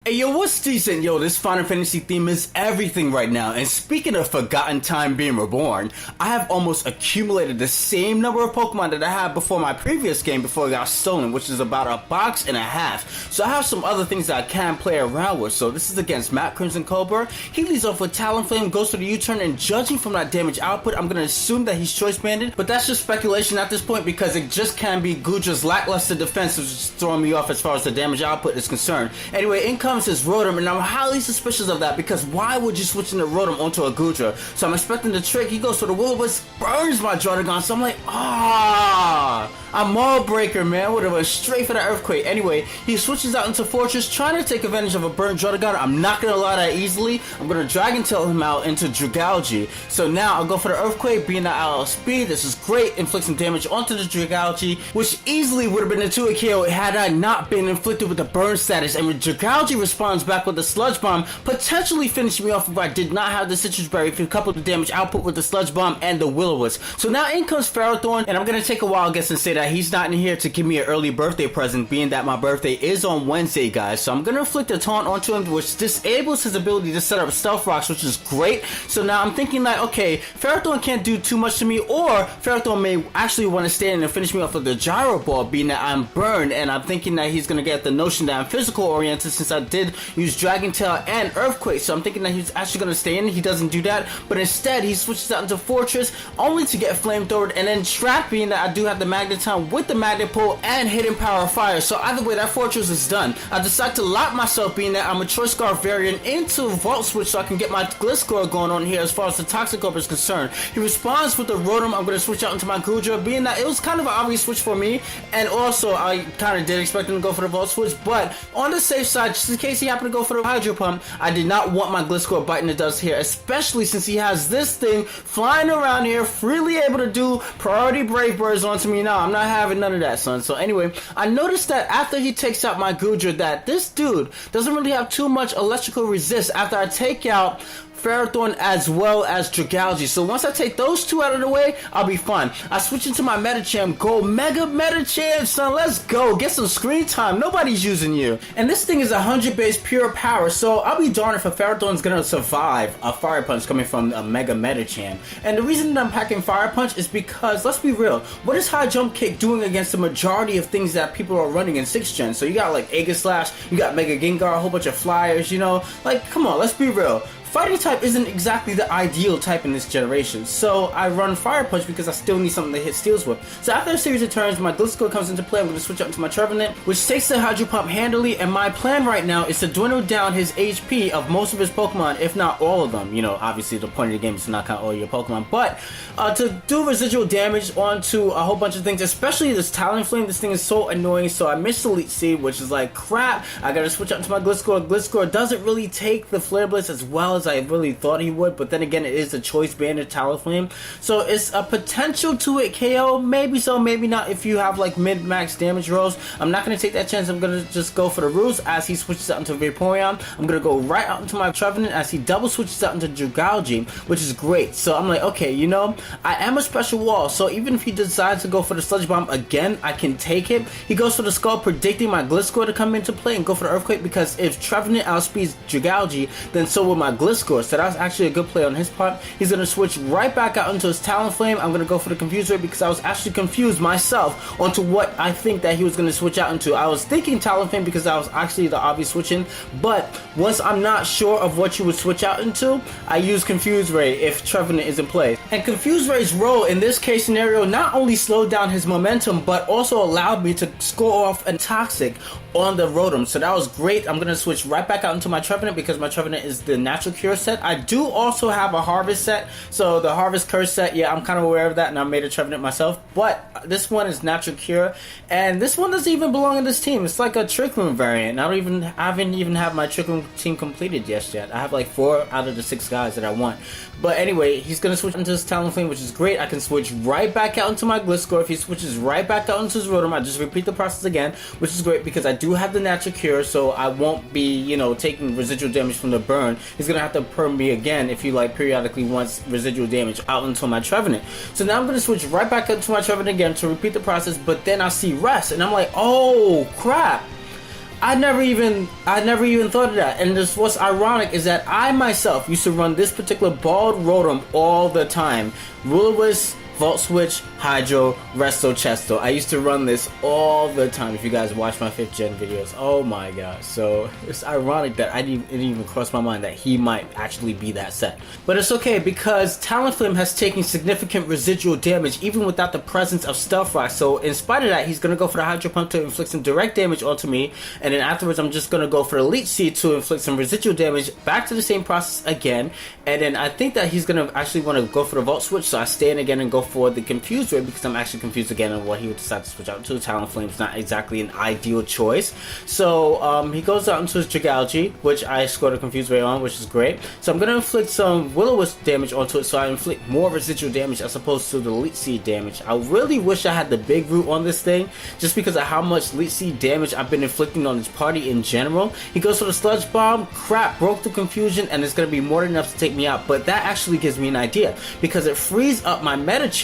Hey yo, what's decent? Yo, this Final Fantasy theme is everything right now, and speaking of forgotten time being reborn, I have almost accumulated the same number of Pokemon that I had before my previous game before it got stolen, which is about a box and a half. So I have some other things that I can play around with. So this is against MapCRimSoNCobRa. He leads off with Talonflame, goes for the U-turn, and judging from that damage output, I'm gonna assume that he's choice banded, but that's just speculation at this point because it just can be Guja's lackluster defense, which is throwing me off as far as the damage output is concerned. Anyway, in comes his Rotom, and I'm highly suspicious of that because why would you switch in the Rotom onto a Gudra? So I'm expecting the trick. He goes for the Will-O-Wisp, burns my Druddigon, so I'm like, I'm Maul Breaker, man. Would have went straight for the Earthquake. Anyway, he switches out into Fortress, trying to take advantage of a burnt Druddigon. I'm not gonna allow that easily. I'm gonna Dragon Tail him out into Dragalge. So now I'll go for the Earthquake, being that out of speed. This is great. Inflict some damage onto the Dragalge, which easily would have been a 2-hit KO had I not been inflicted with the burn status. And when Dragalge responds back with the Sludge Bomb, potentially finishing me off if I did not have the Citrus Berry, if you couple the damage output with the Sludge Bomb and the Will-O-Wisp. So now in comes Ferrothorn, and I'm gonna take a wild guess and say that he's not in here to give me an early birthday present, being that my birthday is on Wednesday, guys. So I'm gonna inflict a taunt onto him, which disables his ability to set up Stealth Rocks, which is great. So now I'm thinking like, okay, Ferrothorn can't do too much to me, or Ferrothorn may actually want to stand and finish me off with the Gyro Ball, being that I'm burned, and I'm thinking that he's gonna get the notion that I'm physical oriented since I did use Dragon Tail and Earthquake. So I'm thinking that he's actually gonna stay in. He doesn't do that, but instead he switches out into Fortress, only to get Flamethrowered and then trapped, being that I do have the Magneton with the Magnet Pole and Hidden Power of Fire. So either way, that Fortress is done. I decide to lock myself, being that I'm a Choice Scarf variant, into Vault Switch so I can get my Gliscor going on here as far as the Toxic Orb is concerned. He responds with the Rotom. I'm going to switch out into my Gudra, being that it was kind of an obvious switch for me, and also I kind of did expect him to go for the Vault Switch, but on the safe side, just in case he happened to go for the Hydro Pump, I did not want my Gliscor biting the dust here, especially since he has this thing flying around here, freely able to do priority Brave Birds onto me. Now I'm not having none of that, son. So anyway, I noticed that after he takes out my Gudra, that this dude doesn't really have too much electrical resist after I take out Ferrothorn as well as Dragalge. So once I take those two out of the way, I'll be fine. I switch into my Metacham. Go Mega Metacham, son. Let's go. Get some screen time. Nobody's using you. And this thing is 100 base pure power. So I'll be darned if a Ferrothorn's gonna survive a Fire Punch coming from a Mega Metacham. And the reason that I'm packing Fire Punch is because, let's be real, what is High Jump Kick doing against the majority of things that people are running in 6th gen? So you got like Aegislash, you got Mega Gengar, a whole bunch of flyers, you know? Like, come on, let's be real. Fighting type isn't exactly the ideal type in this generation, so I run Fire Punch because I still need something to hit steals with. So after a series of turns, my Gliscor comes into play. I'm going to switch out into my Trevenant, which takes the Hydro Pump handily, and my plan right now is to dwindle down his HP of most of his Pokemon, if not all of them. You know, obviously the point of the game is to not count all your Pokemon, but to do residual damage onto a whole bunch of things, especially this Talonflame. This thing is so annoying, so I missed Elite Seed, which is like crap. I got to switch out into my Gliscor. Gliscor doesn't really take the Flare Blitz as well as I really thought he would, but then again, it is a choice banded Talonflame, so it's a potential 2-hit KO, maybe so, maybe not if you have like mid-max damage rolls. I'm not going to take that chance. I'm going to just go for the Ruse as he switches out into Vaporeon. I'm going to go right out into my Trevenant as he double switches out into Dragalge, which is great. So I'm like, okay, you know, I am a special wall, so even if he decides to go for the Sludge Bomb again, I can take it. He goes for the Skull, predicting my Gliscor to come into play and go for the Earthquake, because if Trevenant outspeeds Dragalge, then so will my Gliscor. So that was actually a good play on his part. He's going to switch right back out into his Talonflame. I'm going to go for the Confuse Ray because I was actually confused myself onto what I think that he was going to switch out into. I was thinking Talonflame because that was actually the obvious switching, but once I'm not sure of what you would switch out into, I use Confuse Ray if Trevenant is in play. And Confuse Ray's role in this case scenario not only slowed down his momentum, but also allowed me to score off a Toxic on the Rotom. So that was great. I'm going to switch right back out into my Trevenant because my Trevenant is the Natural Cure set. I do also have a Harvest set, so the Harvest Curse set, yeah, I'm kind of aware of that, and I made a Trevenant myself, but this one is Natural Cure, and this one doesn't even belong in this team. It's like a Trick Room variant. I haven't even have my Trick Room team completed yet. I have like 4 out of the 6 guys that I want. But anyway, he's going to switch into his Talonflame, which is great. I can switch right back out into my Gliscor. If he switches right back out into his Rotom, I just repeat the process again, which is great because I do have the Natural Cure, so I won't be, you know, taking residual damage from the burn. He's going to have to burn me again if he like periodically wants residual damage out into my Trevenant. So now I'm going to switch right back into my Trevenant again to repeat the process, but then I see Rest, and I'm like, oh crap. I never even thought of that. And just what's ironic is that I myself used to run this particular bald Rotom all the time. Will-O-Wisp, Volt Switch, Hydro, Resto, Chesto. I used to run this all the time. If you guys watch my 5th gen videos, oh my god. So it's ironic that it didn't even cross my mind that he might actually be that set. But it's okay because Talonflame has taken significant residual damage even without the presence of Stealth Rock. So in spite of that, he's going to go for the Hydro Pump to inflict some direct damage onto me. And then afterwards, I'm just going to go for the Leech Seed to inflict some residual damage back to the same process again. And then I think that he's going to actually want to go for the Volt Switch. So I stay in again and go for the Confused Ray because I'm actually confused again on what he would decide to switch out to. Talonflame's not exactly an ideal choice. So he goes out into his Dragalge, which I scored a Confused Ray on, which is great. So I'm going to inflict some Will-O-Wisp damage onto it so I inflict more residual damage as opposed to the Leech Seed damage. I really wish I had the Big Root on this thing just because of how much Leech Seed damage I've been inflicting on this party in general. He goes for the Sludge Bomb, crap, broke the confusion, and it's going to be more than enough to take me out. But that actually gives me an idea because it frees up my Metachamp.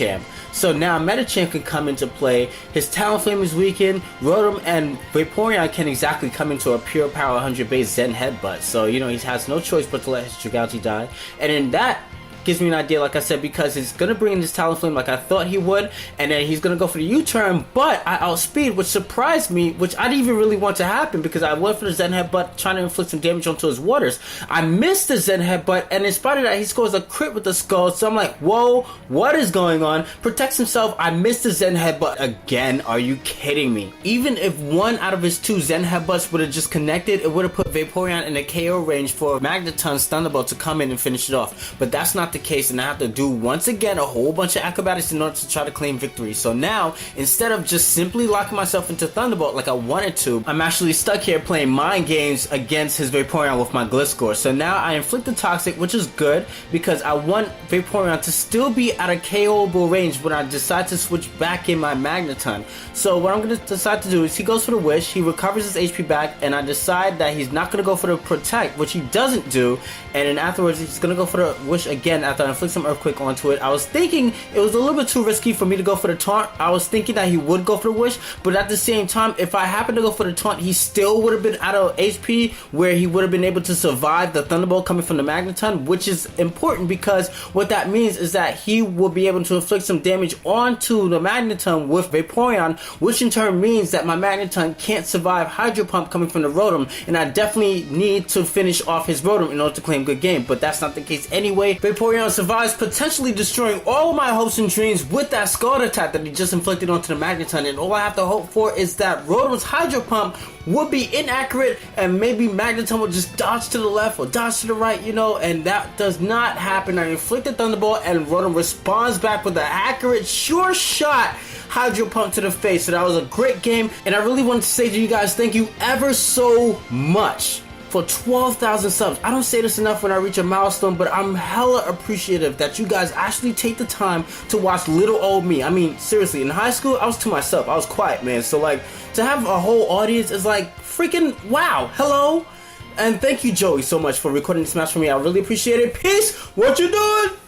So now Metachamp can come into play. His Talonflame is weakened. Rotom and Vaporeon can exactly come into a pure power 100 base Zen Headbutt. So, you know, he has no choice but to let his Dragalge die. And in that gives me an idea, like I said, because he's going to bring in this Talonflame like I thought he would, and then he's going to go for the U-turn, but I outspeed, which surprised me, which I didn't even really want to happen because I went for the Zen Headbutt trying to inflict some damage onto his waters. I missed the Zen Headbutt, and in spite of that, he scores a crit with the Skull, so I'm like, whoa, what is going on? Protects himself, I missed the Zen Headbutt again, are you kidding me? Even if one out of his 2 Zen Headbutts would have just connected, it would have put Vaporeon in a KO range for Magneton's Thunderbolt to come in and finish it off, but that's not the case, and I have to do once again a whole bunch of acrobatics in order to try to claim victory. So now, instead of just simply locking myself into Thunderbolt like I wanted to, I'm actually stuck here playing mind games against his Vaporeon with my Gliscor. So now I inflict the Toxic, which is good because I want Vaporeon to still be at a KO'able range when I decide to switch back in my Magneton. So what I'm going to decide to do is he goes for the Wish, he recovers his HP back, and I decide that he's not going to go for the Protect, which he doesn't do, and then afterwards he's going to go for the Wish again after I inflict some Earthquake onto it. I was thinking it was a little bit too risky for me to go for the Taunt. I was thinking that he would go for the Wish, but at the same time, if I happened to go for the Taunt, he still would have been out of HP where he would have been able to survive the Thunderbolt coming from the Magneton, which is important because what that means is that he will be able to inflict some damage onto the Magneton with Vaporeon, which in turn means that my Magneton can't survive Hydro Pump coming from the Rotom, and I definitely need to finish off his Rotom in order to claim good game, but that's not the case anyway. Vaporeon survives, potentially destroying all of my hopes and dreams with that Scald attack that he just inflicted onto the Magneton, and all I have to hope for is that Rotom's Hydro Pump would be inaccurate and maybe Magneton would just dodge to the left or dodge to the right, you know, and that does not happen. I inflict the Thunderbolt and Rotom responds back with an accurate, sure shot Hydro Pump to the face. So that was a great game, and I really want to say to you guys, thank you ever so much for 12,000 subs. I don't say this enough when I reach a milestone, but I'm hella appreciative that you guys actually take the time to watch little old me. I mean, seriously, in high school, I was to myself. I was quiet, man. So, like, to have a whole audience is like freaking wow. Hello? And thank you, Joey, so much for recording this match for me. I really appreciate it. Peace. What you doing?